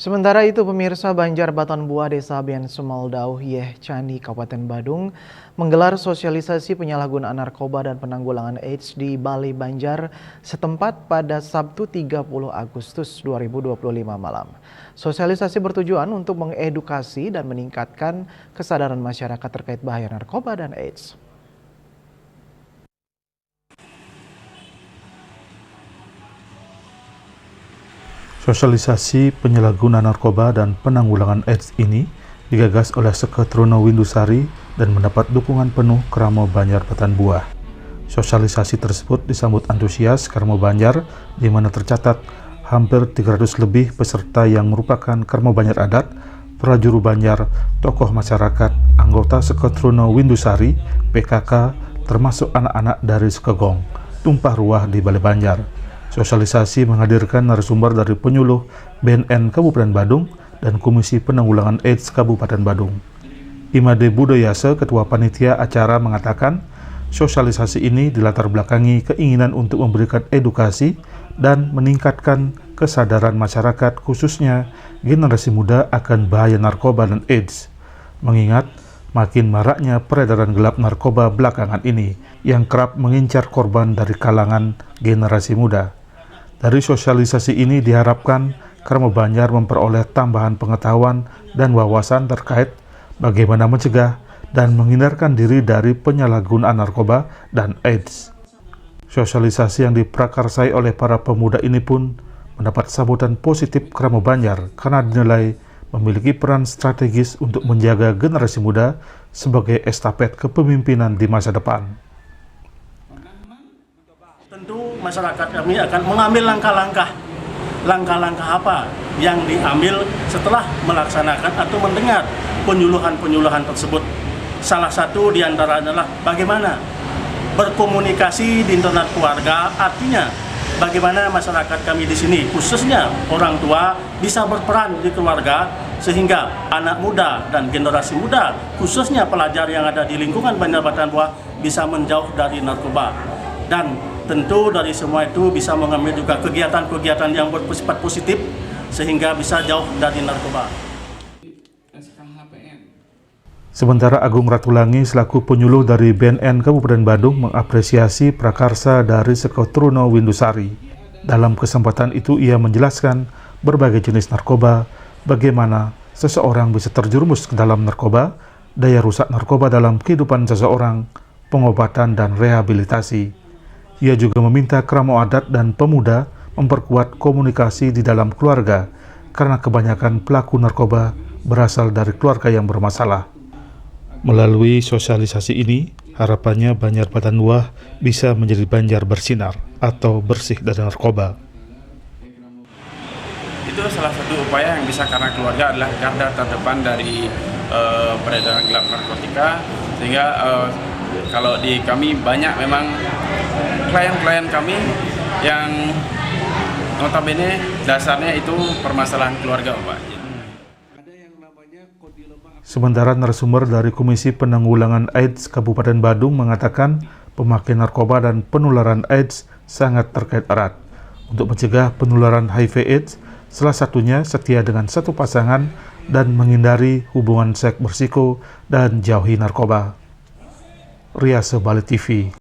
Sementara itu, pemirsa, Banjar Batan Buah Desa Ben Sumaldau, Yeh Candi, Kabupaten Badung, menggelar sosialisasi penyalahgunaan narkoba dan penanggulangan AIDS di Balai Banjar setempat pada Sabtu 30 Agustus 2025 malam. Sosialisasi bertujuan untuk mengedukasi dan meningkatkan kesadaran masyarakat terkait bahaya narkoba dan AIDS. Sosialisasi penyalahgunaan narkoba dan penanggulangan AIDS ini digagas oleh Seketrono Windusari dan mendapat dukungan penuh Kramo Banjar Batan Buah. Sosialisasi tersebut disambut antusias Kramo Banjar, di mana tercatat hampir 300 lebih peserta yang merupakan Kramo Banjar adat, prajuru Banjar, tokoh masyarakat, anggota Seketrono Windusari, PKK, termasuk anak-anak dari Sekegong, tumpah ruah di Balai Banjar. Sosialisasi menghadirkan narasumber dari penyuluh BNN Kabupaten Badung dan Komisi Penanggulangan AIDS Kabupaten Badung. Imade Budayase, Ketua Panitia acara, mengatakan sosialisasi ini dilatar belakangi keinginan untuk memberikan edukasi dan meningkatkan kesadaran masyarakat, khususnya generasi muda, akan bahaya narkoba dan AIDS. Mengingat makin maraknya peredaran gelap narkoba belakangan ini yang kerap mengincar korban dari kalangan generasi muda. Dari sosialisasi ini diharapkan Kramo Banjar memperoleh tambahan pengetahuan dan wawasan terkait bagaimana mencegah dan menghindarkan diri dari penyalahgunaan narkoba dan AIDS. Sosialisasi yang diprakarsai oleh para pemuda ini pun mendapat sambutan positif Kramo Banjar karena dinilai memiliki peran strategis untuk menjaga generasi muda sebagai estafet kepemimpinan di masa depan. Tentu masyarakat kami akan mengambil langkah-langkah apa yang diambil setelah melaksanakan atau mendengar penyuluhan tersebut. Salah satu diantaranya adalah bagaimana berkomunikasi di internal keluarga, artinya bagaimana masyarakat kami di sini, khususnya orang tua, bisa berperan di keluarga sehingga anak muda dan generasi muda, khususnya pelajar yang ada di lingkungan Banjar Batan Buah, bisa menjauh dari narkoba. Dan tentu dari semua itu bisa mengambil juga kegiatan-kegiatan yang bersifat positif sehingga bisa jauh dari narkoba. Sementara Agung Ratulangi selaku penyuluh dari BNN Kabupaten Badung mengapresiasi prakarsa dari Seketrono Windusari. Dalam kesempatan itu ia menjelaskan berbagai jenis narkoba, bagaimana seseorang bisa terjerumus ke dalam narkoba, daya rusak narkoba dalam kehidupan seseorang, pengobatan dan rehabilitasi. Ia juga meminta Kramo adat dan pemuda memperkuat komunikasi di dalam keluarga karena kebanyakan pelaku narkoba berasal dari keluarga yang bermasalah. Melalui sosialisasi ini, harapannya Banjar Batan Buah bisa menjadi Banjar bersinar atau bersih dari narkoba. Itu salah satu upaya yang bisa, karena keluarga adalah garda terdepan dari peredaran gelap narkotika, sehingga kalau di kami banyak memang klien-klien kami yang notabene dasarnya itu permasalahan keluarga, Pak. Sementara narasumber dari Komisi Penanggulangan AIDS Kabupaten Badung mengatakan pemakaian narkoba dan penularan AIDS sangat terkait erat. Untuk mencegah penularan HIV/AIDS, salah satunya setia dengan satu pasangan dan menghindari hubungan seks berisiko dan jauhi narkoba. Riase Balai TV.